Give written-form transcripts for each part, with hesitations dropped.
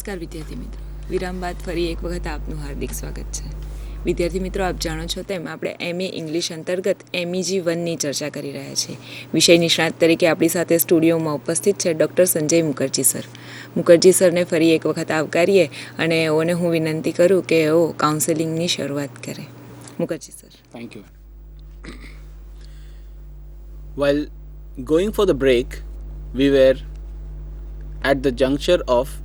નમસ્કાર વિદ્યાર્થી મિત્રો, વિરામ બાદ ફરી એક વખત આપનું હાર્દિક સ્વાગત છે. વિદ્યાર્થી મિત્રો, આપ જાણો છો તેમ આપણે MA ઇંગ્લિશ અંતર્ગત MEG 1ની ચર્ચા કરી રહ્યા છીએ. વિષય નિષ્ણાત તરીકે આપણી સાથે સ્ટુડિયોમાં ઉપસ્થિત છે ડૉક્ટર સંજય મુકરજી સર. મુકરજી સરને ફરી એક વખત આવકારીએ અને એઓને હું વિનંતી કરું કે એઓ કાઉન્સેલિંગની શરૂઆત કરે. મુકરજી sir. Thank you. While going for the break, we were at the juncture of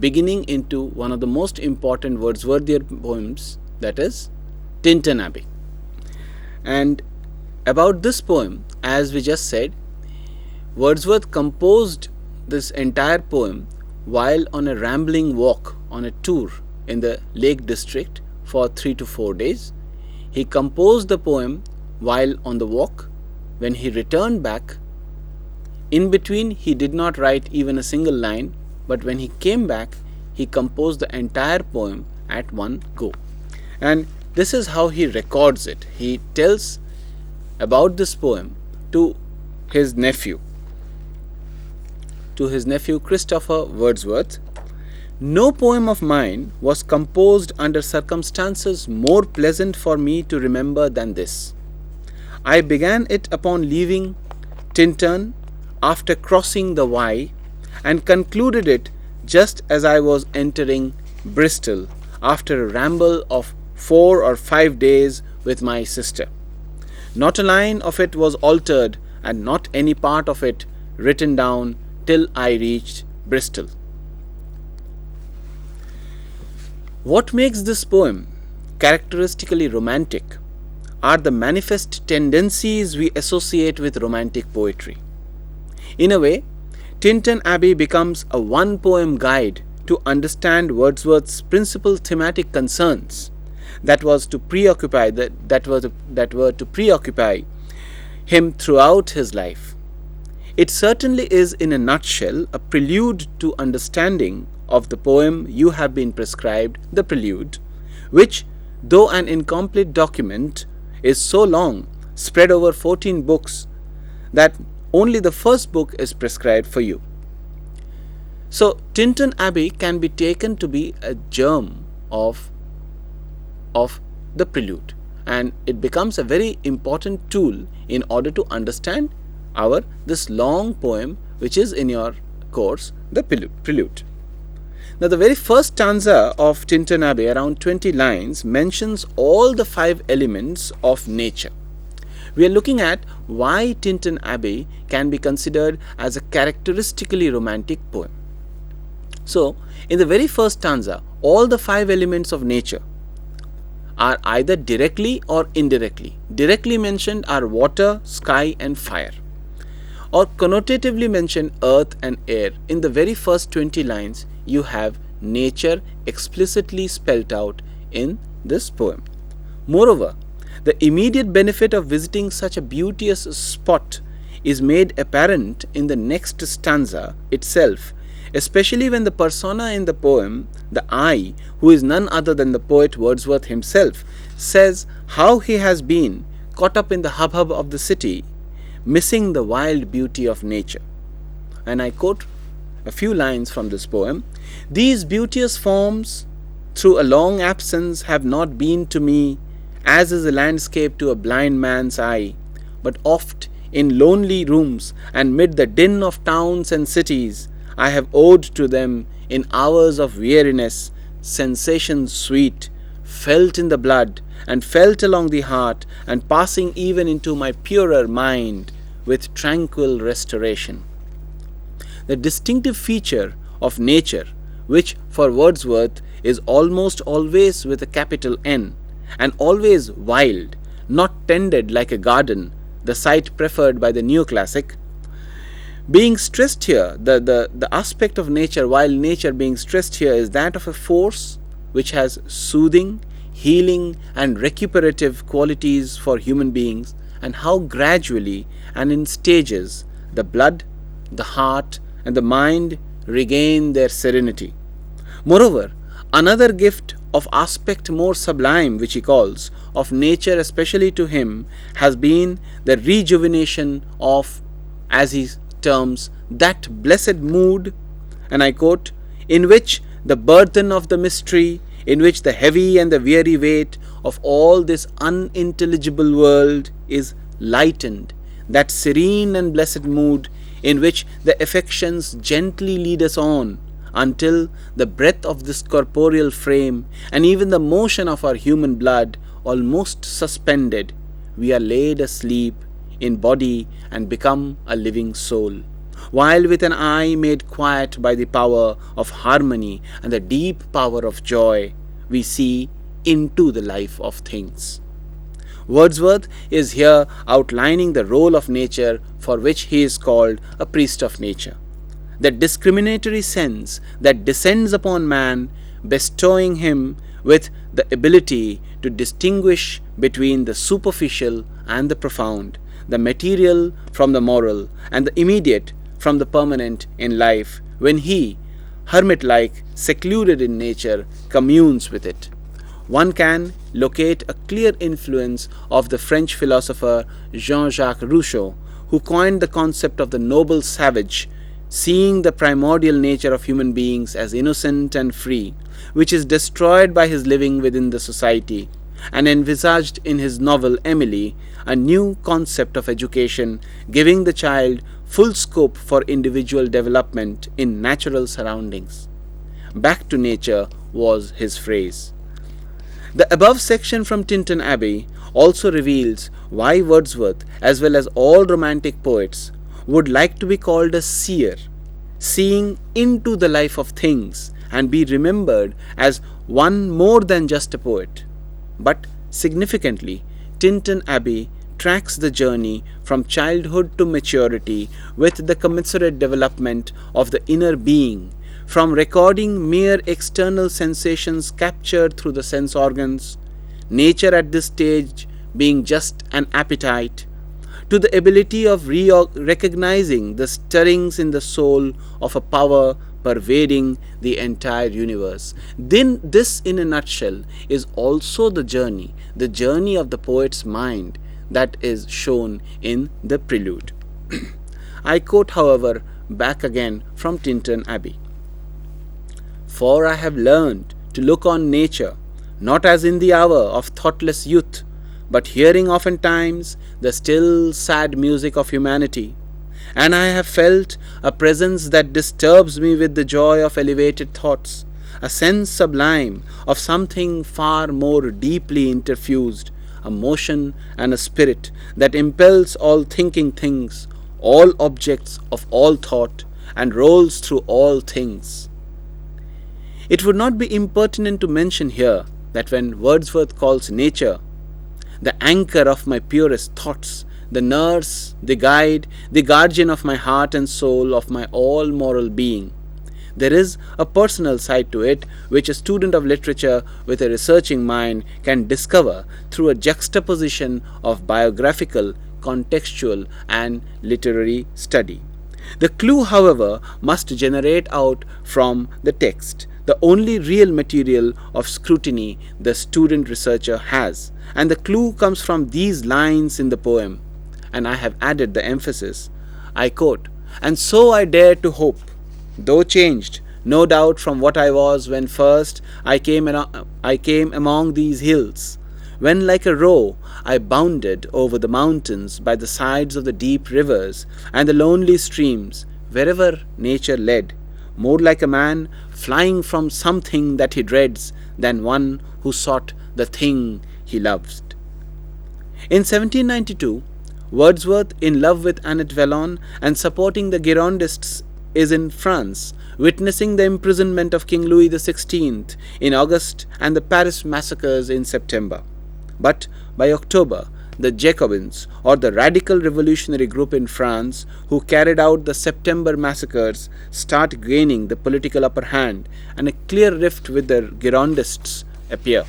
beginning into one of the most important Wordsworthian poems, that is Tintern Abbey. And about this poem, as we just said, Wordsworth composed this entire poem while on a rambling walk on a tour in the Lake District for 3 to 4 days. He composed the poem while on the walk. When he returned back, in between he did not write even a single line, but when he came back, he composed the entire poem at one go. And this is how he records it. He tells about this poem to his nephew Christopher Wordsworth. No poem of mine was composed under circumstances more pleasant for me to remember than this. I began it upon leaving Tintern after crossing the Wye, and concluded it just as I was entering Bristol after a ramble of 4 or 5 days with my sister. Not a line of it was altered, and not any part of it written down till I reached Bristol. What makes this poem characteristically romantic are the manifest tendencies we associate with romantic poetry. In a way, Tintern Abbey becomes a one-poem guide to understand Wordsworth's principal thematic concerns that were to preoccupy him throughout his life. It certainly is, in a nutshell, a prelude to understanding of the poem you have been prescribed, the prelude, which, though an incomplete document, is so long, spread over 14 books, that only the first book is prescribed for you. So, Tintern Abbey can be taken to be a germ of the prelude, and it becomes a very important tool in order to understand this long poem which is in your course, the prelude. Now, the very first stanza of Tintern Abbey, around 20 lines, mentions all the 5 elements of nature. We are looking at why Tintern Abbey can be considered as a characteristically romantic poem. So, in the very first stanza, all the 5 elements of nature are either directly or indirectly. Directly mentioned are water, sky and fire, or connotatively mentioned earth and air. In the very first 20 lines, you have nature explicitly spelt out in this poem. Moreover, the immediate benefit of visiting such a beauteous spot is made apparent in the next stanza itself, especially when the persona in the poem, the I, who is none other than the poet Wordsworth himself, says how he has been caught up in the hubbub of the city, missing the wild beauty of nature. And I quote a few lines from this poem. These beauteous forms, through a long absence, have not been to me as is a landscape to a blind man's eye, but oft in lonely rooms and mid the din of towns and cities, I have owed to them in hours of weariness sensations sweet, felt in the blood and felt along the heart, and passing even into my purer mind with tranquil restoration. The distinctive feature of nature, which for Wordsworth is almost always with a capital N, and always wild, not tended like a garden, the site preferred by the neoclassic. Being stressed here, the aspect of nature, while nature being stressed here, is that of a force which has soothing, healing and recuperative qualities for human beings, and how gradually and in stages the blood, the heart and the mind regain their serenity. Moreover, another gift of aspect more sublime, which he calls, of nature especially to him, has been the rejuvenation of, as he terms, that blessed mood, and I quote, in which the burden of the mystery in which the heavy and the weary weight of all this unintelligible world is lightened, that serene and blessed mood in which the affections gently lead us on until the breath of this corporeal frame and even the motion of our human blood almost suspended, we are laid asleep in body and become a living soul, while with an eye made quiet by the power of harmony and the deep power of joy, we see into the life of things. Wordsworth is here outlining the role of nature for which he is called a priest of nature. The discriminatory sense that descends upon man, bestowing him with the ability to distinguish between the superficial and the profound, the material from the moral, and the immediate from the permanent in life, when he, hermit-like, secluded in nature, communes with it. One can locate a clear influence of the French philosopher Jean-Jacques Rousseau, who coined the concept of the noble savage, seeing the primordial nature of human beings as innocent and free, which is destroyed by his living within the society, and envisaged in his novel Emily a new concept of education, giving the child full scope for individual development in natural surroundings. Back to nature was his phrase. The above section from Tintern Abbey also reveals why Wordsworth, as well as all romantic poets, would like to be called a seer, seeing into the life of things and be remembered as one more than just a poet. But significantly, Tintern Abbey tracks the journey from childhood to maturity with the commensurate development of the inner being, from recording mere external sensations captured through the sense organs, nature at this stage being just an appetite, to the ability of recognizing the stirrings in the soul of a power pervading the entire universe. Then this, in a nutshell, is also the journey of the poet's mind that is shown in the prelude. I quote, however, back again from Tintern Abbey. For I have learned to look on nature, not as in the hour of thoughtless youth, but hearing oftentimes the still sad music of humanity. And I have felt a presence that disturbs me with the joy of elevated thoughts, a sense sublime of something far more deeply interfused, a motion and a spirit that impels all thinking things, all objects of all thought, and rolls through all things. It would not be impertinent to mention here that when Wordsworth calls nature the anchor of my purest thoughts, the nurse, the guide, the guardian of my heart and soul, of my all moral being, there is a personal side to it which a student of literature with a researching mind can discover through a juxtaposition of biographical, contextual, and literary study. The clue, however, must generate out from the text, the only real material of scrutiny the student researcher has, and the clue comes from these lines in the poem, and I have added the emphasis. I quote, "And so I dare to hope, though changed, no doubt, from what I was when first I came among these hills, when like a roe I bounded over the mountains by the sides of the deep rivers and the lonely streams, wherever nature led, more like a man flying from something that he dreads than one who sought the thing he loves." In 1792, Wordsworth, in love with Annette Vallon and supporting the Girondists, is in France, witnessing the imprisonment of King Louis XVI in August and the Paris massacres in September. But by October, the Jacobins, or the radical revolutionary group in France who carried out the September massacres, start gaining the political upper hand, and a clear rift with the Girondists appear.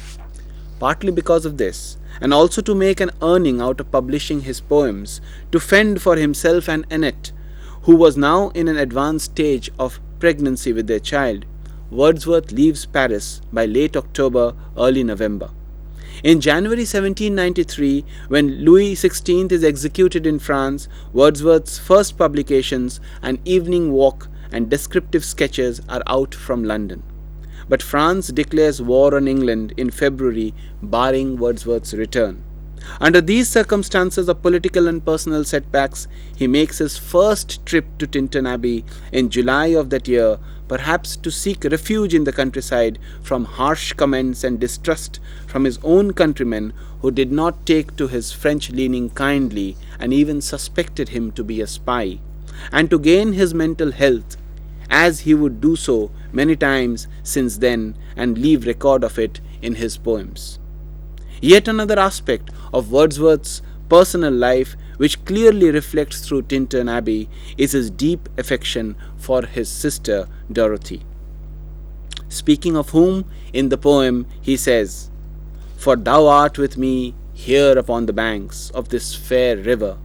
Partly because of this, and also to make an earning out of publishing his poems, to fend for himself and Annette, who was now in an advanced stage of pregnancy with their child, Wordsworth leaves Paris by late October, early November. In January 1793, when Louis XVI is executed in France, Wordsworth's first publications, An Evening Walk and Descriptive Sketches, are out from London. but France declares war on England in February, barring Wordsworth's return. Under these circumstances of political and personal setbacks, he makes his first trip to Tintern Abbey in July of that year, perhaps to seek refuge in the countryside from harsh comments and distrust from his own countrymen, who did not take to his French leaning kindly and even suspected him to be a spy, and to gain his mental health, as he would do so many times since then and leave record of it in his poems. Yet another aspect of Wordsworth's personal life which clearly reflects through Tintern Abbey is his deep affection for his sister Dorothy. Speaking of whom, in the poem he says, "For thou art with me here upon the banks of this fair river,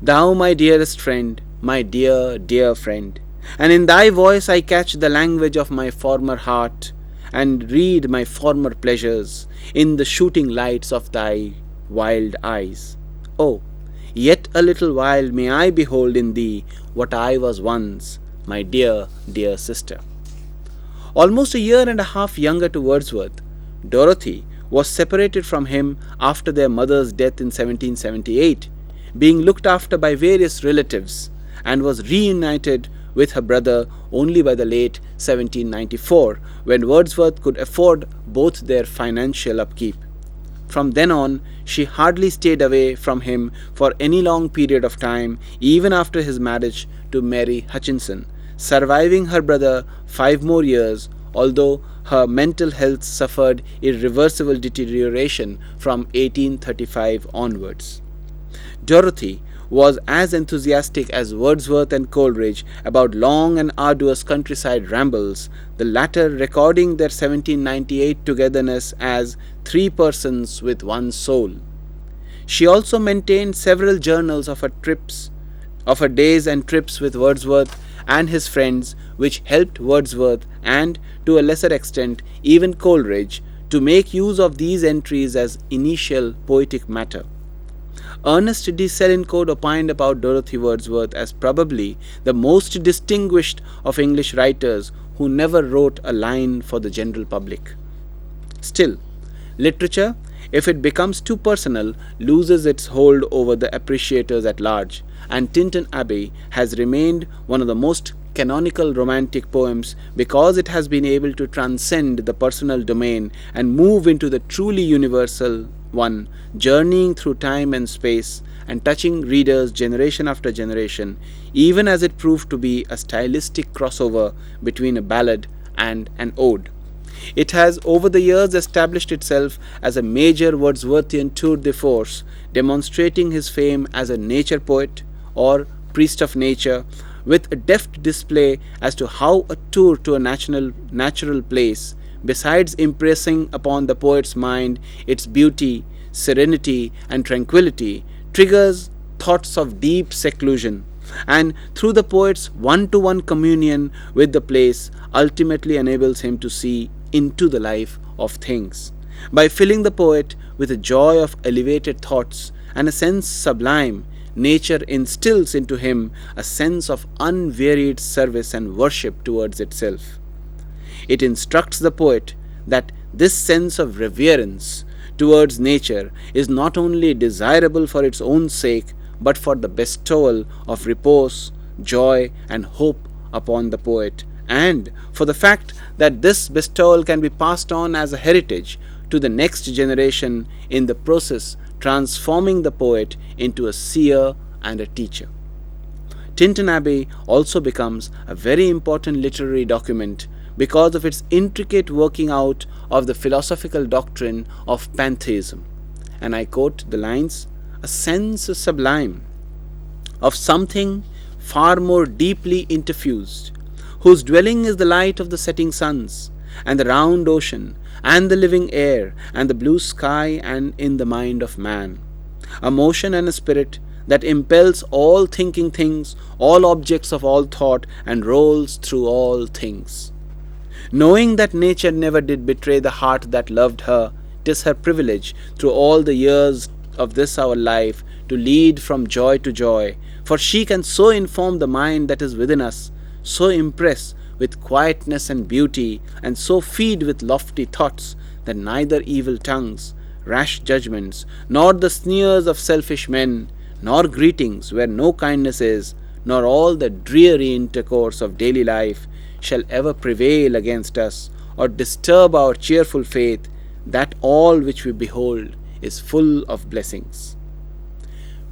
thou my dearest friend, my dear, dear friend, and in thy voice I catch the language of my former heart, and read my former pleasures in the shooting lights of thy wild eyes. Oh, yet a little while may I behold in thee what I was once, my dear, dear sister." Almost a year and a half younger to Wordsworth, Dorothy was separated from him after their mother's death in 1778, being looked after by various relatives, and was reunited with her brother only by the late 1794, when Wordsworth could afford both their financial upkeep. From then on, she hardly stayed away from him for any long period of time, even after his marriage to Mary Hutchinson, surviving her brother 5 more years, although her mental health suffered irreversible deterioration from 1835 onwards. Dorothy was as enthusiastic as Wordsworth and Coleridge about long and arduous countryside rambles, the latter recording their 1798 togetherness as 3 persons with one soul. She also maintained several journals of her days and trips with Wordsworth and his friends, which helped Wordsworth and, to a lesser extent, even Coleridge, to make use of these entries as initial poetic matter. Ernest de Selincourt opined about Dorothy Wordsworth as probably the most distinguished of English writers who never wrote a line for the general public. Still, literature, if it becomes too personal, loses its hold over the appreciators at large, and Tintern Abbey has remained one of the most canonical romantic poems because it has been able to transcend the personal domain and move into the truly universal one, journeying through time and space and touching readers generation after generation, even as it proved to be a stylistic crossover between a ballad and an ode. It has over the years established itself as a major Wordsworthian tour de force, demonstrating his fame as a nature poet or priest of nature, with a deft display as to how a tour to a natural place, besides impressing upon the poet's mind its beauty, serenity, and tranquility, triggers thoughts of deep seclusion, and through the poet's one-to-one communion with the place, ultimately enables him to see into the life of things. By filling the poet with a joy of elevated thoughts and a sense sublime, nature instills into him a sense of unwearied service and worship towards itself. It instructs the poet that this sense of reverence towards nature is not only desirable for its own sake, but for the bestowal of repose, joy, and hope upon the poet, and for the fact that this bestowal can be passed on as a heritage to the next generation, in the process transforming the poet into a seer and a teacher. Tintern Abbey also becomes a very important literary document because of its intricate working out of the philosophical doctrine of pantheism. And I quote the lines, "A sense sublime of something far more deeply interfused, whose dwelling is the light of the setting suns, and the round ocean, and the living air, and the blue sky, and in the mind of man. A motion and a spirit that impels all thinking things, all objects of all thought, and rolls through all things. Knowing that nature never did betray the heart that loved her, 'tis her privilege through all the years of this our life to lead from joy to joy, for she can so inform the mind that is within us, so impress with quietness and beauty, and so feed with lofty thoughts that neither evil tongues, rash judgments, nor the sneers of selfish men, nor greetings where no kindness is, nor all the dreary intercourse of daily life shall ever prevail against us or disturb our cheerful faith that all which we behold is full of blessings.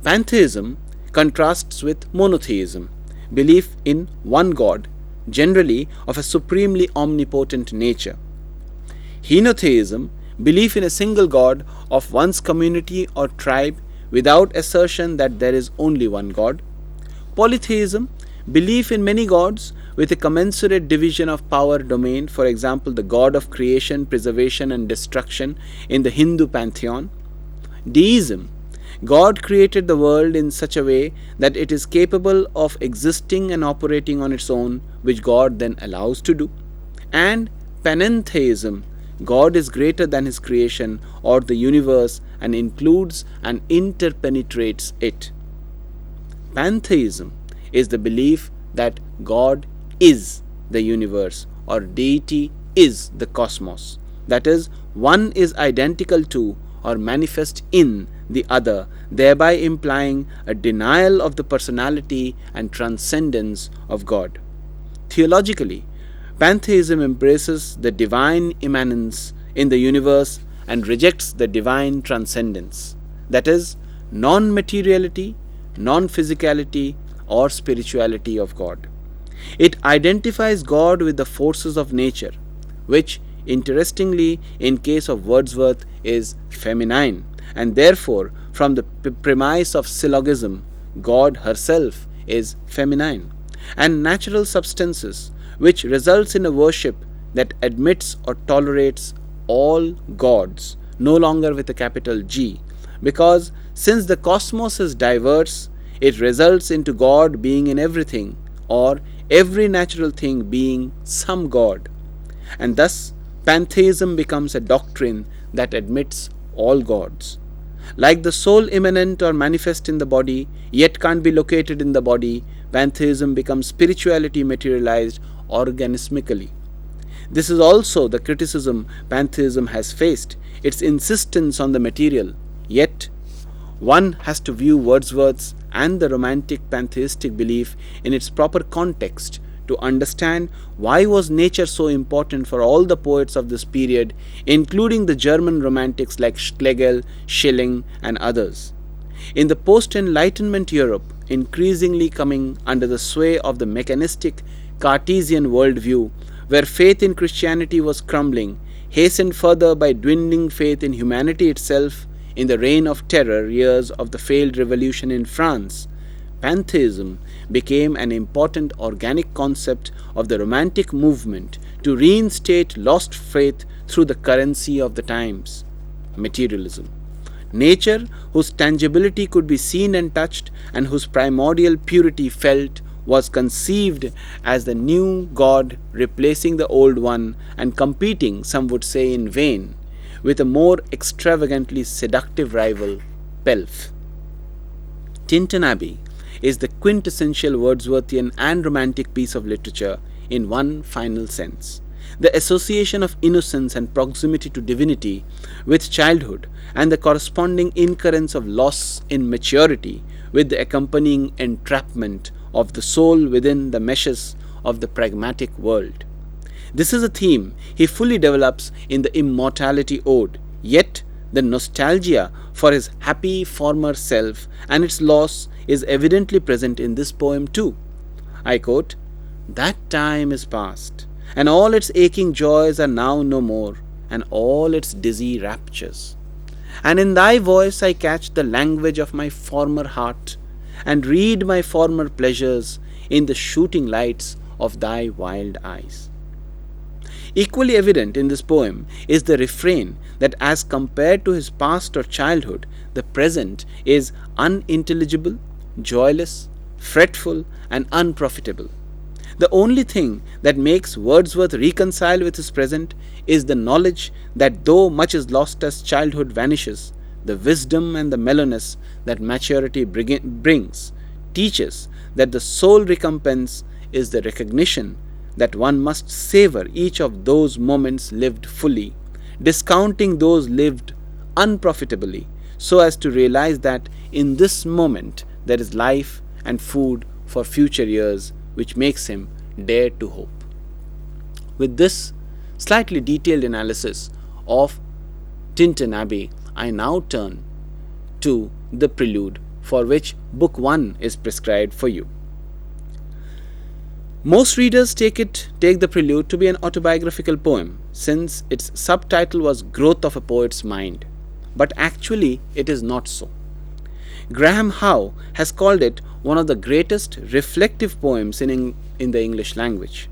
Pantheism contrasts with monotheism, belief in one God, generally of a supremely omnipotent nature. Henotheism, belief in a single God of one's community or tribe without assertion that there is only one God. Polytheism, belief in many gods with a commensurate division of power domain, for example, the God of creation, preservation, and destruction in the Hindu pantheon. Deism, God created the world in such a way that it is capable of existing and operating on its own, which God then allows to do. And panentheism, God is greater than his creation or the universe and includes and interpenetrates it. Pantheism is the belief that God is the universe or deity is the cosmos. That is, one is identical to or manifest in the other, thereby implying a denial of the personality and transcendence of God. Theologically, pantheism embraces the divine immanence in the universe and rejects the divine transcendence, that is, non-materiality, non-physicality, or spirituality of God. It identifies God with the forces of nature, which, interestingly, in case of Wordsworth, is feminine, and therefore, from the premise of syllogism, God herself is feminine, and natural substances, which results in a worship that admits or tolerates all gods, no longer with a capital G, because since the cosmos is diverse, it results into God being in everything, or every natural thing being some God. And thus, pantheism becomes a doctrine that admits all gods. Like the soul immanent or manifest in the body, yet can't be located in the body, pantheism becomes spirituality materialized organismically. This is also the criticism pantheism has faced, its insistence on the material. Yet, one has to view Wordsworth's and the Romantic pantheistic belief in its proper context to understand why was nature so important for all the poets of this period, including the German Romantics like Schlegel, Schilling, and others. In the post-Enlightenment Europe, increasingly coming under the sway of the mechanistic Cartesian worldview, where faith in Christianity was crumbling, hastened further by dwindling faith in humanity itself in the reign of terror years of the failed revolution in France, pantheism became an important organic concept of the Romantic movement to reinstate lost faith through the currency of the times, materialism. Nature, whose tangibility could be seen and touched and whose primordial purity felt, was conceived as the new God replacing the old one and competing, some would say in vain, with a more extravagantly seductive rival, Pelf. Tinton Abbey is the quintessential Wordsworthian and Romantic piece of literature in one final sense. The association of innocence and proximity to divinity with childhood and the corresponding incurrence of loss in maturity with the accompanying entrapment of the soul within the meshes of the pragmatic world. This is a theme he fully develops in the Immortality Ode, yet the nostalgia for his happy former self and its loss is evidently present in this poem too. I quote, "That time is past, and all its aching joys are now no more, and all its dizzy raptures. And in thy voice I catch the language of my former heart, and read my former pleasures in the shooting lights of thy wild eyes." Equally evident in this poem is the refrain that as compared to his past or childhood, the present is unintelligible, joyless, fretful, and unprofitable. The only thing that makes Wordsworth reconcile with his present is the knowledge that though much is lost as childhood vanishes, the wisdom and the mellowness that maturity brings teaches that the sole recompense is the recognition that one must savor each of those moments lived fully, discounting those lived unprofitably, so as to realize that in this moment there is life and food for future years, which makes him dare to hope. With this slightly detailed analysis of Tintin Abbey, I now turn to the prelude, for which Book 1 is prescribed for you. Most readers take the prelude to be an autobiographical poem, since its subtitle was Growth of a Poet's Mind. But actually, it is not so. Graham Howe has called it one of the greatest reflective poems in the English language.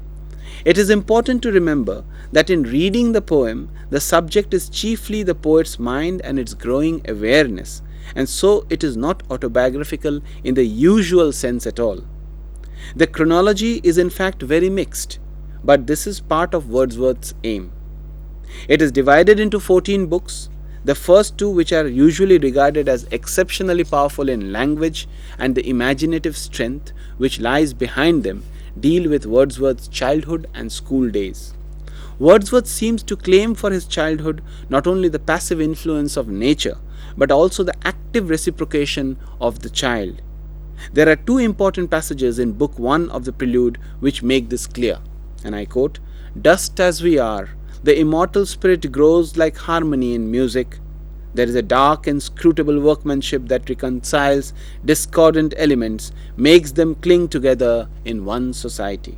It is important to remember that in reading the poem, the subject is chiefly the poet's mind and its growing awareness, and so it is not autobiographical in the usual sense at all. The chronology is in fact very mixed, but this is part of Wordsworth's aim. It is divided into 14 books, the first two, which are usually regarded as exceptionally powerful in language and the imaginative strength which lies behind them, deal with Wordsworth's childhood and school days. Wordsworth seems to claim for his childhood not only the passive influence of nature, but also the active reciprocation of the child. There are two important passages in Book 1 of the Prelude which make this clear, and I quote, "Dust as we are, the immortal spirit grows like harmony in music. There is a dark inscrutable workmanship that reconciles discordant elements, makes them cling together in one society."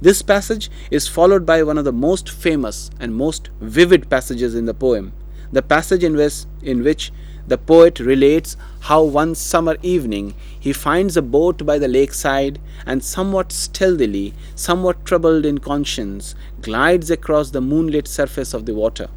This passage is followed by one of the most famous and most vivid passages in the poem, the passage in which the poet relates how one summer evening he finds a boat by the lakeside and somewhat stealthily, somewhat troubled in conscience, glides across the moonlit surface of the water,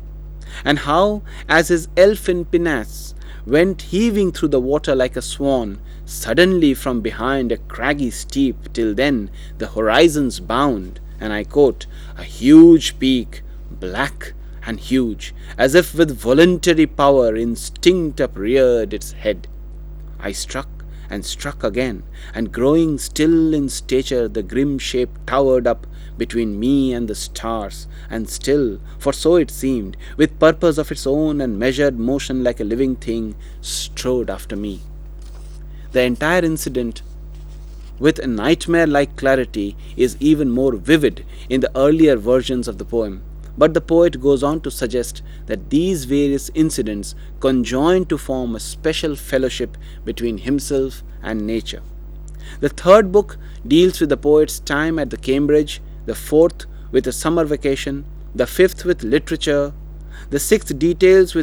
and how, as his elfin pinnace went heaving through the water like a swan, suddenly from behind a craggy steep till then the horizon's bound, and I quote, "a huge peak, black and huge, as if with voluntary power instinct upreared its head. I struck and struck again, and growing still in stature the grim shape towered up between me and the stars, and still, for so it seemed, with purpose of its own and measured motion like a living thing, strode after me." The entire incident, with a nightmare-like clarity, is even more vivid in the earlier versions of the poem. But the poet goes on to suggest that these various incidents conjoin to form a special fellowship between himself and nature. The third book deals with the poet's time at the Cambridge, the fourth with a summer vacation, the fifth with literature, the sixth details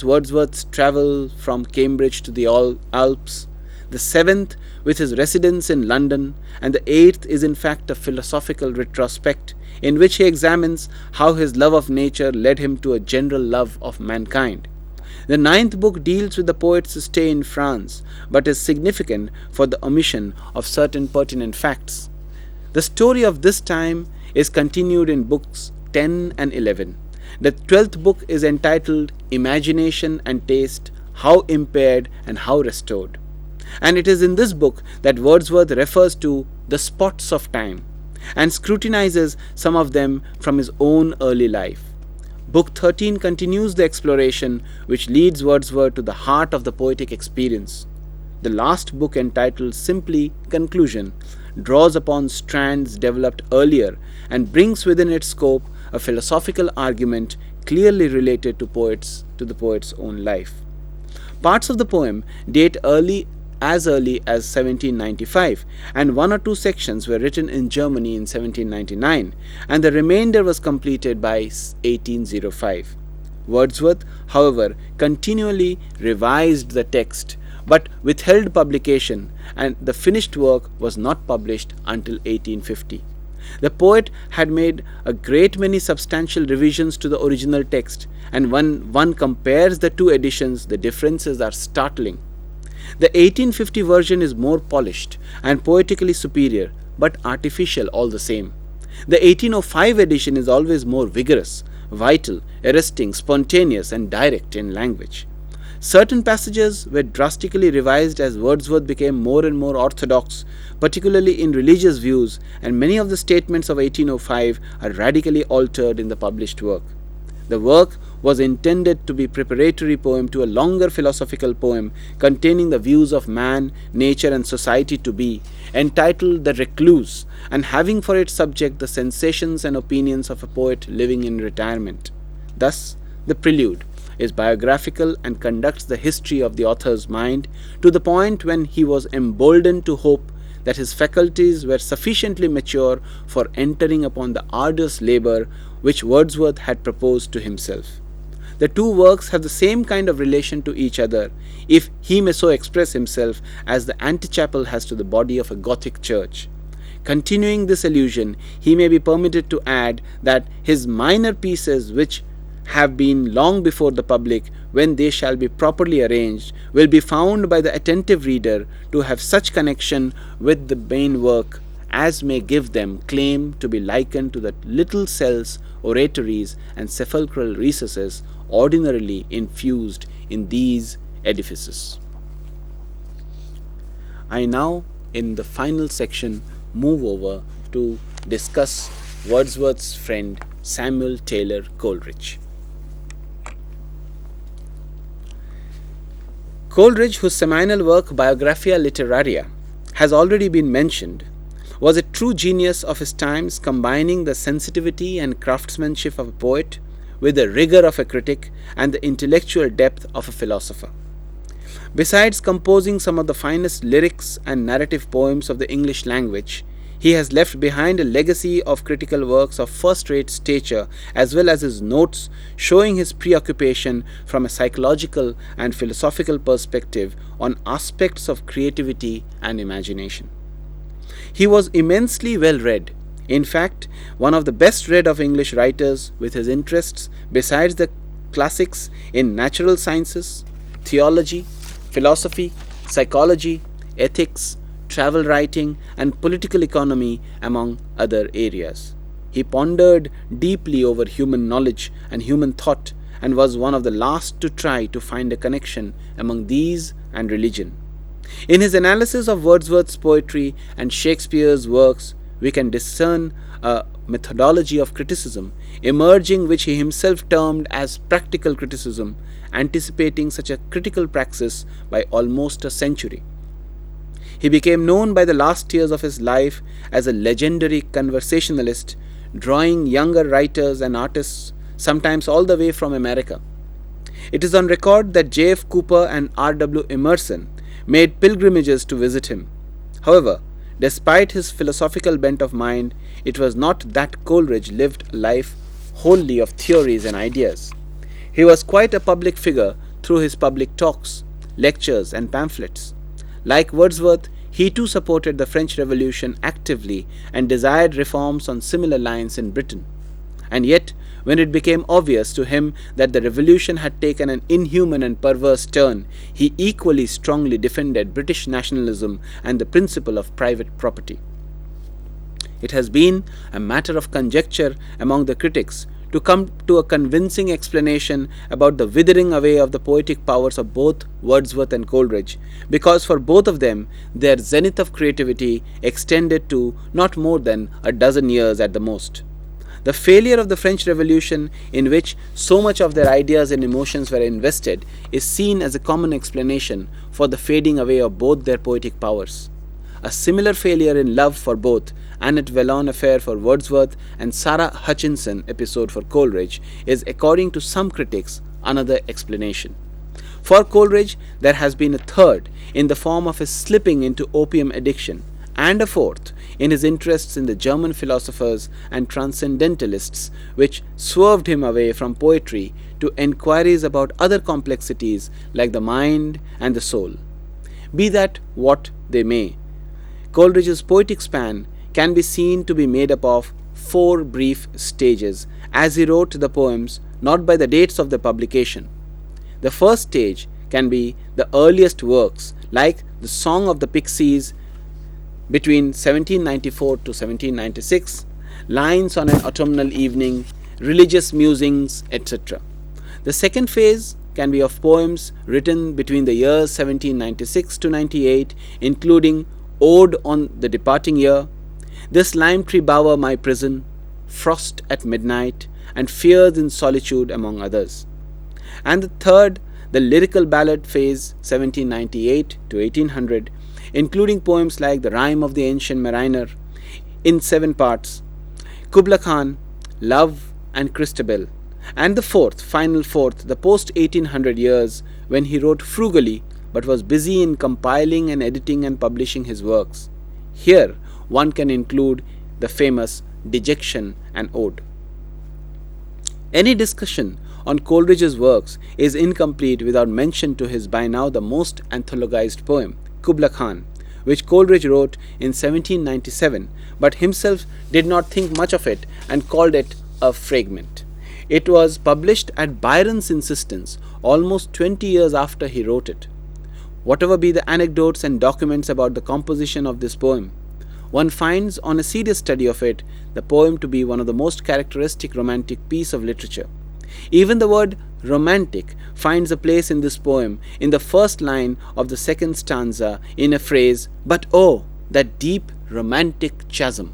Wordsworth's travel from Cambridge to the Alps, the seventh with his residence in London, and the eighth is in fact a philosophical retrospect in which he examines how his love of nature led him to a general love of mankind. The ninth book deals with the poet's stay in France, but is significant for the omission of certain pertinent facts. The story of this time is continued in books 10 and 11. The 12th book is entitled Imagination and Taste, How Impaired and How Restored. And it is in this book that Wordsworth refers to the spots of time and scrutinizes some of them from his own early life. Book 13 continues the exploration which leads Wordsworth to the heart of the poetic experience. The last book, entitled simply Conclusion, draws upon strands developed earlier and brings within its scope a philosophical argument clearly related to the poet's own life. Parts of the poem date as early as 1795, and one or two sections were written in Germany in 1799, and the remainder was completed by 1805. Wordsworth, however, continually revised the text, but withheld publication, and the finished work was not published until 1850. The poet had made a great many substantial revisions to the original text, and when one compares the two editions, the differences are startling. The 1850 version is more polished and poetically superior, but artificial all the same. The 1805 edition is always more vigorous, vital, arresting, spontaneous, and direct in language. Certain passages were drastically revised as Wordsworth became more and more orthodox, particularly in religious views, and many of the statements of 1805 are radically altered in the published work. The work was intended to be a preparatory poem to a longer philosophical poem containing the views of man, nature, and society to be, entitled The Recluse, and having for its subject the sensations and opinions of a poet living in retirement. Thus, the prelude is biographical and conducts the history of the author's mind to the point when he was emboldened to hope that his faculties were sufficiently mature for entering upon the arduous labor which Wordsworth had proposed to himself. The two works have the same kind of relation to each other, if he may so express himself, as the antechapel has to the body of a Gothic church. Continuing this allusion, he may be permitted to add that his minor pieces, which have been long before the public, when they shall be properly arranged, will be found by the attentive reader to have such connection with the main work as may give them claim to be likened to the little cells, oratories, and sepulchral recesses ordinarily infused in these edifices. I now, in the final section, move over to discuss Wordsworth's friend Samuel Taylor Coleridge. Coleridge, whose seminal work Biographia Literaria has already been mentioned, was a true genius of his times, combining the sensitivity and craftsmanship of a poet with the rigor of a critic and the intellectual depth of a philosopher. Besides composing some of the finest lyrics and narrative poems of the English language, he has left behind a legacy of critical works of first-rate stature, as well as his notes showing his preoccupation from a psychological and philosophical perspective on aspects of creativity and imagination. He was immensely well read, in fact, one of the best read of English writers, with his interests, besides the classics, in natural sciences, theology, philosophy, psychology, ethics, travel writing, and political economy, among other areas. He pondered deeply over human knowledge and human thought, and was one of the last to try to find a connection among these and religion. In his analysis of Wordsworth's poetry and Shakespeare's works, we can discern a methodology of criticism emerging, which he himself termed as practical criticism, anticipating such a critical praxis by almost a century. He became known by the last years of his life as a legendary conversationalist, drawing younger writers and artists, sometimes all the way from America. It is on record that J.F. Cooper and R.W. Emerson made pilgrimages to visit him. However, despite his philosophical bent of mind, it was not that Coleridge lived a life wholly of theories and ideas. He was quite a public figure through his public talks, lectures, and pamphlets. Like Wordsworth, he too supported the French Revolution actively and desired reforms on similar lines in Britain. And yet, when it became obvious to him that the revolution had taken an inhuman and perverse turn, he equally strongly defended British nationalism and the principle of private property. It has been a matter of conjecture among the critics to come to a convincing explanation about the withering away of the poetic powers of both Wordsworth and Coleridge, because for both of them their zenith of creativity extended to not more than a dozen years at the most. The failure of the French Revolution, in which so much of their ideas and emotions were invested, is seen as a common explanation for the fading away of both their poetic powers. A similar failure in love for both, Annette Vallon affair for Wordsworth and Sarah Hutchinson episode for Coleridge, is, according to some critics, another explanation. For Coleridge, there has been a third in the form of his slipping into opium addiction, and a fourth in his interests in the German philosophers and transcendentalists, which swerved him away from poetry to enquiries about other complexities like the mind and the soul. Be that what they may, Coleridge's poetic span can be seen to be made up of 4 brief stages, as he wrote the poems not by the dates of their publication. The first stage can be the earliest works, like the Song of the Pixies between 1794 to 1796, Lines on an Autumnal Evening, Religious Musings, etc. The second phase can be of poems written between the years 1796 to 98, including Ode on the Departing Year, This Lime Tree Bower My Prison, Frost at Midnight, and Fears in Solitude, among others. And the third, the lyrical ballad phase 1798 to 1800, including poems like The Rime of the Ancient Mariner in 7 parts, Kubla Khan, Love, and Christabel, and the final fourth, the post-1800 years, when he wrote frugally but was busy in compiling and editing and publishing his works. Here one can include the famous Dejection and Ode. Any discussion on Coleridge's works is incomplete without mention to his by now the most anthologized poem, Kubla Khan, which Coleridge wrote in 1797, but himself did not think much of it and called it a fragment. It was published at Byron's insistence almost 20 years after he wrote it. Whatever be the anecdotes and documents about the composition of this poem, one finds on a serious study of it the poem to be one of the most characteristic romantic piece of literature. Even the word romantic finds a place in this poem in the first line of the second stanza in a phrase, "But oh, that deep romantic chasm,"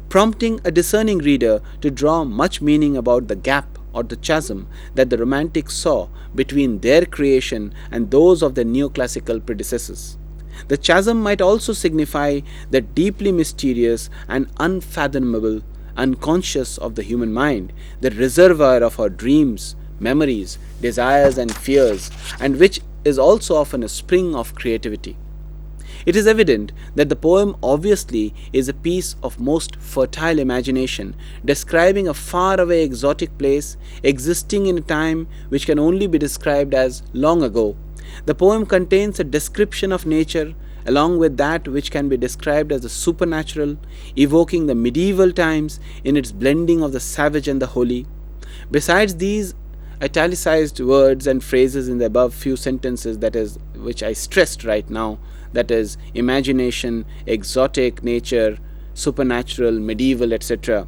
prompting a discerning reader to draw much meaning about the gap or the chasm that the Romantics saw between their creation and those of their neoclassical predecessors. The chasm might also signify the deeply mysterious and unfathomable unconscious of the human mind, the reservoir of our dreams, memories, desires, and fears, and which is also often a spring of creativity. It is evident that the poem obviously is a piece of most fertile imagination, describing a faraway exotic place existing in a time which can only be described as long ago. The poem contains a description of nature along with that which can be described as the supernatural, evoking the medieval times in its blending of the savage and the holy. Besides these italicized words and phrases in the above few sentences, that is, which I stressed right now, that is, imagination, exotic nature, supernatural, medieval, etc.,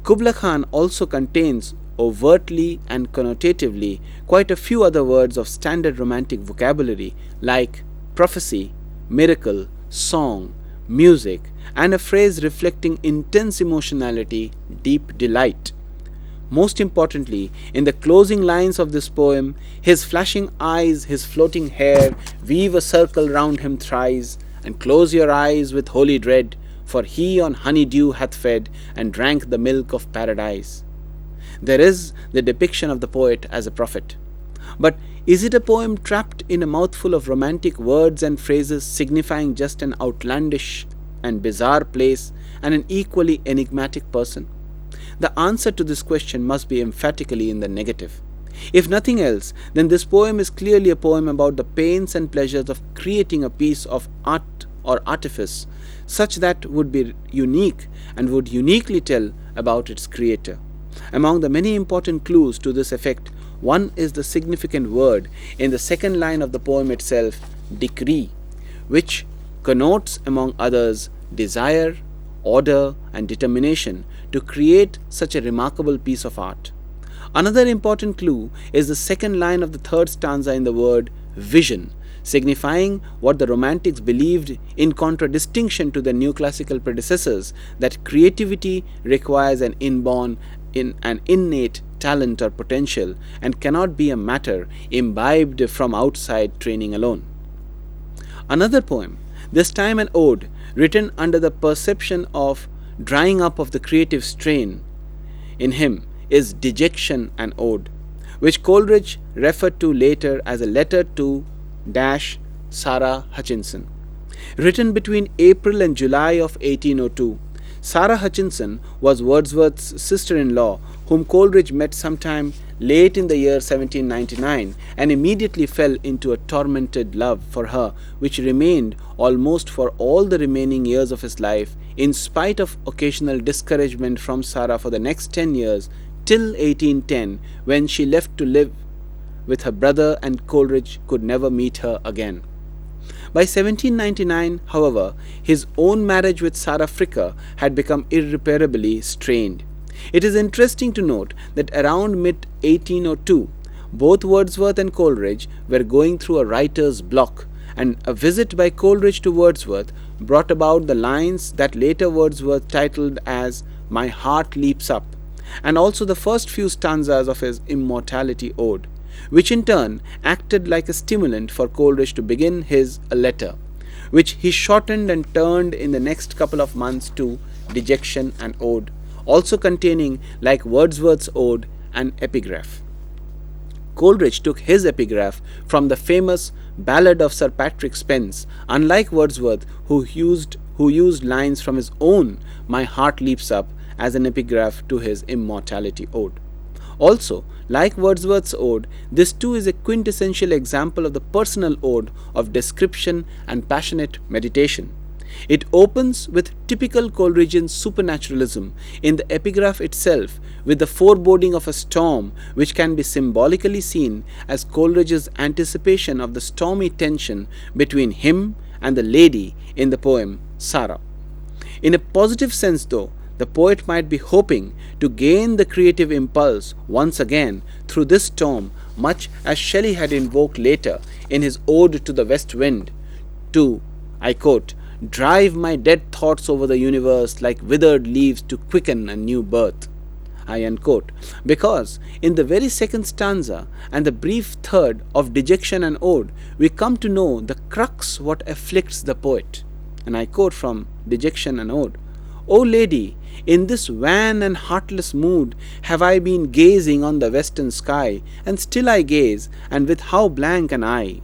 Kubla Khan also contains overtly and connotatively quite a few other words of standard romantic vocabulary like prophecy, miracle, song, music, and a phrase reflecting intense emotionality, deep delight. Most importantly, in the closing lines of this poem, his flashing eyes, his floating hair, weave a circle round him thrice, and close your eyes with holy dread, for he on honeydew hath fed, and drank the milk of paradise. There is the depiction of the poet as a prophet. But is it a poem trapped in a mouthful of romantic words and phrases signifying just an outlandish and bizarre place and an equally enigmatic person? The answer to this question must be emphatically in the negative. If nothing else, then this poem is clearly a poem about the pains and pleasures of creating a piece of art or artifice such that would be unique and would uniquely tell about its creator. Among the many important clues to this effect, one is the significant word in the second line of the poem itself, decree, which connotes, among others, desire, order, and determination to create such a remarkable piece of art. Another important clue is the second line of the third stanza in the word vision, signifying what the Romantics believed in contradistinction to their neoclassical predecessors, that creativity requires an innate talent or potential and cannot be a matter imbibed from outside training alone. Another poem, this time an ode, written under the perception of drying up of the creative strain in him, is Dejection and Ode, which Coleridge referred to later as a letter to Sarah Hutchinson. Written between April and July of 1802, Sarah Hutchinson was Wordsworth's sister-in-law, whom Coleridge met sometime late in the year 1799 and immediately fell into a tormented love for her, which remained almost for all the remaining years of his life, in spite of occasional discouragement from Sarah for the next 10 years, till 1810, when she left to live with her brother and Coleridge could never meet her again. By 1799, however, his own marriage with Sarah Fricker had become irreparably strained. It is interesting to note that around mid-1802, Both Wordsworth and Coleridge were going through a writer's block, and a visit by Coleridge to Wordsworth brought about the lines that later Wordsworth titled as "My Heart Leaps Up," and also the first few stanzas of his Immortality Ode, which in turn acted like a stimulant for Coleridge to begin his A Letter, which he shortened and turned in the next couple of months to Dejection and Ode, also containing, like Wordsworth's Ode, an epigraph. Coleridge took his epigraph from the famous Ballad of Sir Patrick Spens, unlike Wordsworth, who used lines from his own My Heart Leaps Up as an epigraph to his Immortality Ode. Also, like Wordsworth's ode, this too is a quintessential example of the personal ode of description and passionate meditation. It opens with typical Coleridgean supernaturalism in the epigraph itself, with the foreboding of a storm, which can be symbolically seen as Coleridge's anticipation of the stormy tension between him and the lady in the poem Sarah. In a positive sense, though, the poet might be hoping to gain the creative impulse once again through this storm, much as Shelley had invoked later in his Ode to the West Wind, to, I quote, "drive my dead thoughts over the universe like withered leaves to quicken a new birth," I unquote, because in the very second stanza and the brief third of Dejection and Ode, we come to know the crux what afflicts the poet. And I quote from Dejection and Ode, "O lady, in this wan and heartless mood have I been gazing on the western sky, and still I gaze, and with how blank an eye!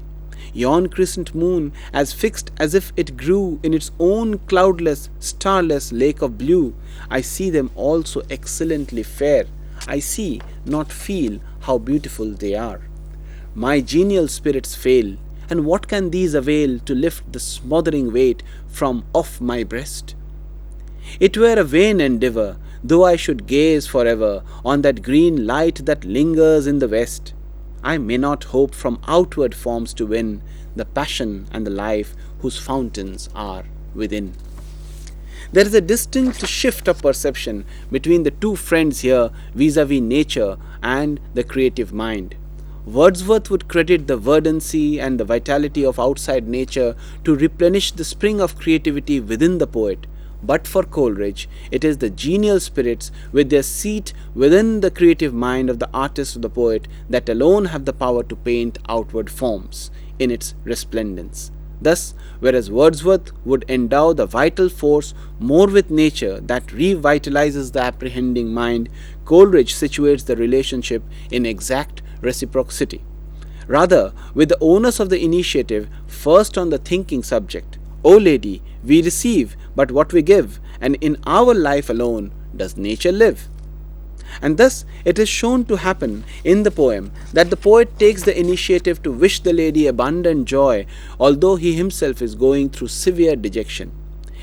Yon crescent moon, as fixed as if it grew in its own cloudless, starless lake of blue, I see them all so excellently fair, I see, not feel, how beautiful they are. My genial spirits fail, and what can these avail to lift the smothering weight from off my breast? It were a vain endeavour, though I should gaze forever on that green light that lingers in the west. I may not hope from outward forms to win the passion and the life whose fountains are within." There is a distinct shift of perception between the two friends here vis-a-vis nature and the creative mind. Wordsworth would credit the verdancy and the vitality of outside nature to replenish the spring of creativity within the poet, but for Coleridge, it is the genial spirits with their seat within the creative mind of the artist or the poet that alone have the power to paint outward forms in its resplendence. Thus, whereas Wordsworth would endow the vital force more with nature that revitalizes the apprehending mind, Coleridge situates the relationship in exact reciprocity. Rather, with the onus of the initiative first on the thinking subject, "O lady, we receive but what we give, and in our life alone does nature live." And thus it is shown to happen in the poem that the poet takes the initiative to wish the lady abundant joy, although he himself is going through severe dejection.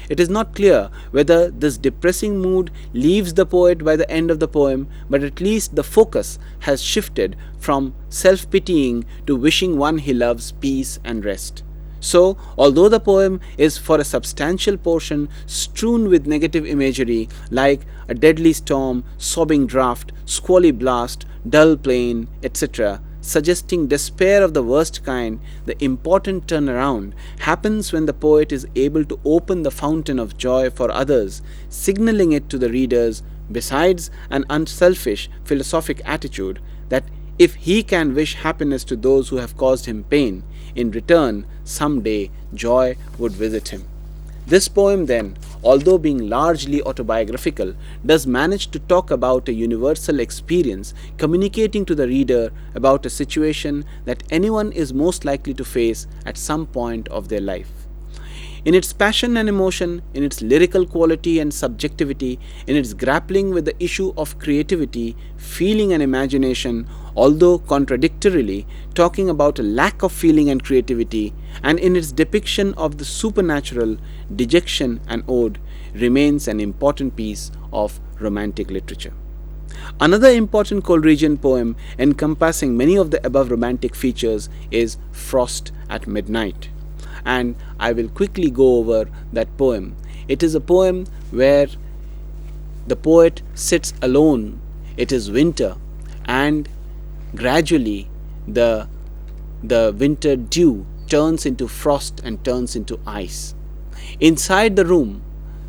It is not clear whether this depressing mood leaves the poet by the end of the poem, but at least the focus has shifted from self-pitying to wishing one he loves peace and rest. So, although the poem is for a substantial portion strewn with negative imagery like a deadly storm, sobbing draught, squally blast, dull plain, etc., suggesting despair of the worst kind, the important turnaround happens when the poet is able to open the fountain of joy for others, signaling it to the readers, besides an unselfish philosophic attitude, that if he can wish happiness to those who have caused him pain, in return, some day joy would visit him. This poem then, although being largely autobiographical, does manage to talk about a universal experience, communicating to the reader about a situation that anyone is most likely to face at some point of their life. In its passion and emotion, in its lyrical quality and subjectivity, in its grappling with the issue of creativity, feeling and imagination, although contradictorily talking about a lack of feeling and creativity, and in its depiction of the supernatural, Dejection and Ode remains an important piece of romantic literature. Another important Coleridgean poem encompassing many of the above romantic features is Frost at Midnight. And I will quickly go over that poem. It is a poem where the poet sits alone. It is winter, and gradually the winter dew turns into frost and turns into ice. Inside the room,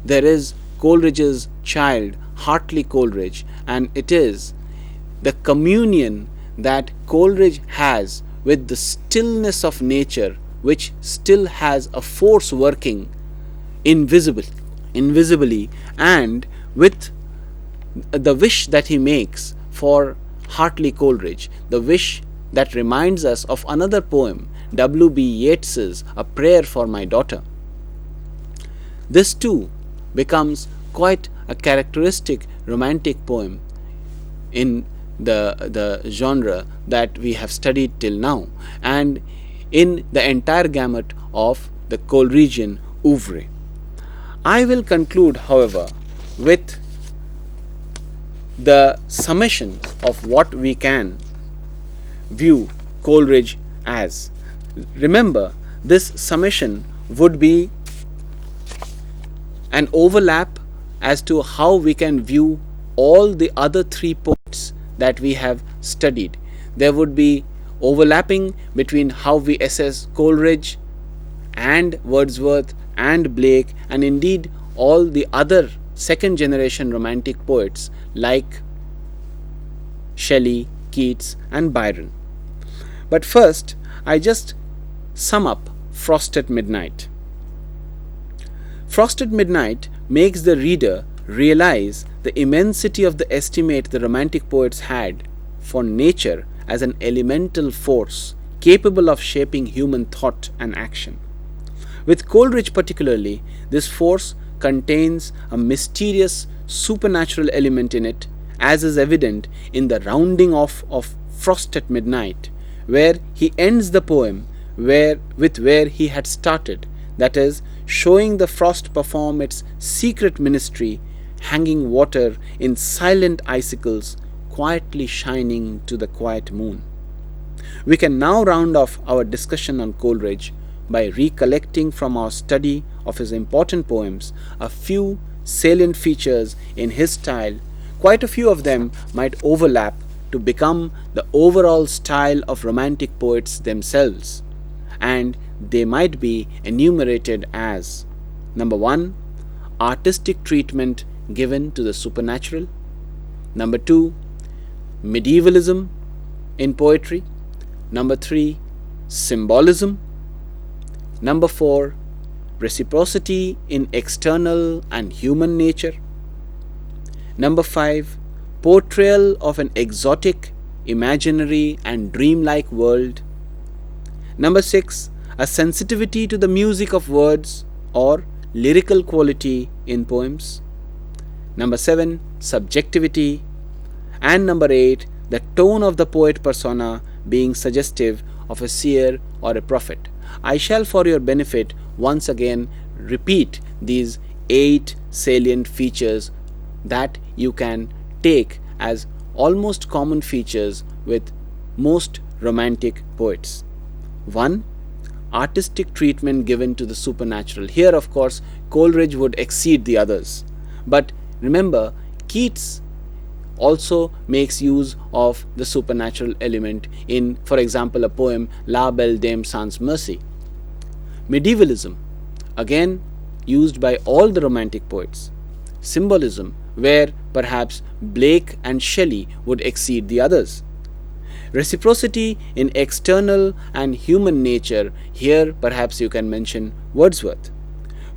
there is Coleridge's child, Hartley Coleridge, and it is the communion that Coleridge has with the stillness of nature, which still has a force working invisibly, and with the wish that he makes for Hartley Coleridge, the wish that reminds us of another poem, W.B. Yeats's A Prayer for My Daughter. This too becomes quite a characteristic romantic poem in the genre that we have studied till now, and in the entire gamut of the Coleridgean oeuvre. I will conclude, however, with the summation of what we can view Coleridge as. Remember, this summation would be an overlap as to how we can view all the other three poets that we have studied. There would be overlapping between how we assess Coleridge and Wordsworth and Blake, and indeed all the other second generation romantic poets like Shelley, Keats and Byron. But first, I just sum up Frost at Midnight. Frost at Midnight makes the reader realize the immensity of the estimate the romantic poets had for nature as an elemental force capable of shaping human thought and action. With Coleridge particularly, this force contains a mysterious supernatural element in it, as is evident in the rounding off of Frost at Midnight, where he ends the poem where he had started, that is, showing the frost perform its secret ministry, hanging water in silent icicles, quietly shining to the quiet moon. We can now round off our discussion on Coleridge by recollecting from our study of his important poems a few salient features in his style. Quite a few of them might overlap to become the overall style of romantic poets themselves, and they might be enumerated as: number 1, artistic treatment given to the supernatural; number 2, medievalism in poetry; number 3, symbolism; number 4, reciprocity in external and human nature; number 5, portrayal of an exotic, imaginary and dreamlike world; number 6, a sensitivity to the music of words or lyrical quality in poems; number 7, subjectivity; and number 8, the tone of the poet persona being suggestive of a seer or a prophet. I shall, for your benefit, once again repeat these 8 salient features that you can take as almost common features with most romantic poets. 1, artistic treatment given to the supernatural. Here, of course, Coleridge would exceed the others. But remember, Keats also makes use of the supernatural element in, for example, a poem La Belle Dame Sans Merci. Medievalism, again used by all the romantic poets. Symbolism, where perhaps Blake and Shelley would exceed the others. Reciprocity in external and human nature, here perhaps you can mention Wordsworth.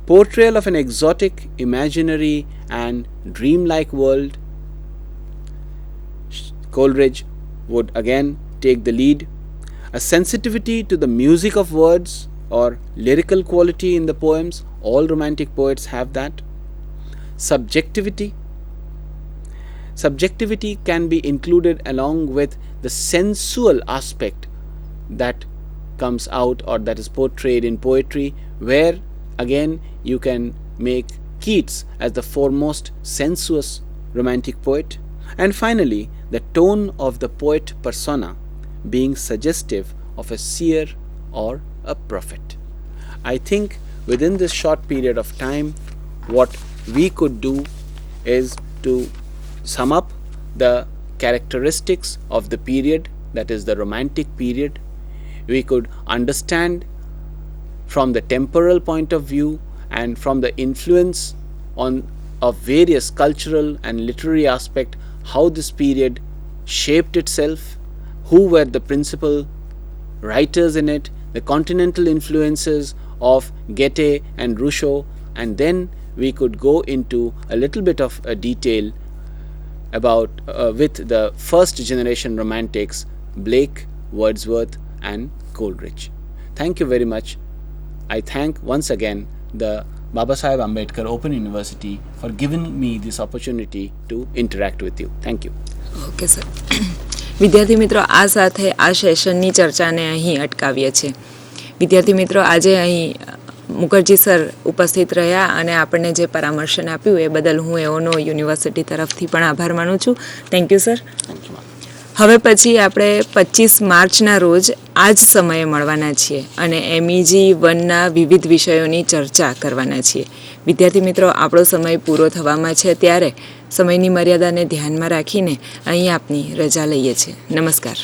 Portrayal of an exotic, imaginary and dreamlike world, Coleridge would again take the lead. A sensitivity to the music of words or lyrical quality in the poems, all romantic poets have that. Subjectivity can be included along with the sensual aspect that comes out or that is portrayed in poetry, where again you can make Keats as the foremost sensuous romantic poet. And finally, the tone of the poet persona being suggestive of a seer or a prophet. I think within this short period of time, what we could do is to sum up the characteristics of the period that is the Romantic period. We could understand from the temporal point of view and from the influence of various cultural and literary aspect how this period shaped itself, who were the principal writers in it, the continental influences of Goethe and Rousseau, and then we could go into a little bit of a detail about with the first generation romantics, Blake, Wordsworth and Coleridge. Thank you very much. I thank once again the Babasaheb Ambedkar Open University for giving me this opportunity to interact with you. Thank you. Okay sir. વિદ્યાર્થી મિત્રો, આ સાથે આ સેશનની ચર્ચાને અહીં અટકાવીએ છીએ. વિદ્યાર્થી મિત્રો, આજે અહીં મુખર્જી સર ઉપસ્થિત રહ્યા અને આપણને જે પરામર્શન આપ્યું એ બદલ હું એઓનો યુનિવર્સિટી તરફથી પણ આભાર માનું છું. Thank you sir. હવે પછી આપણે 25 માર્ચના રોજ આ જ સમયે મળવાના છીએ અને MEG 1ના વિવિધ વિષયોની ચર્ચા કરવાના છીએ. વિદ્યાર્થી મિત્રો, આપણો સમય પૂરો થવામાં છે ત્યારે સમયની મર્યાદાને ધ્યાનમાં રાખીને અહીં આપની રજા લઈએ છીએ. નમસ્કાર.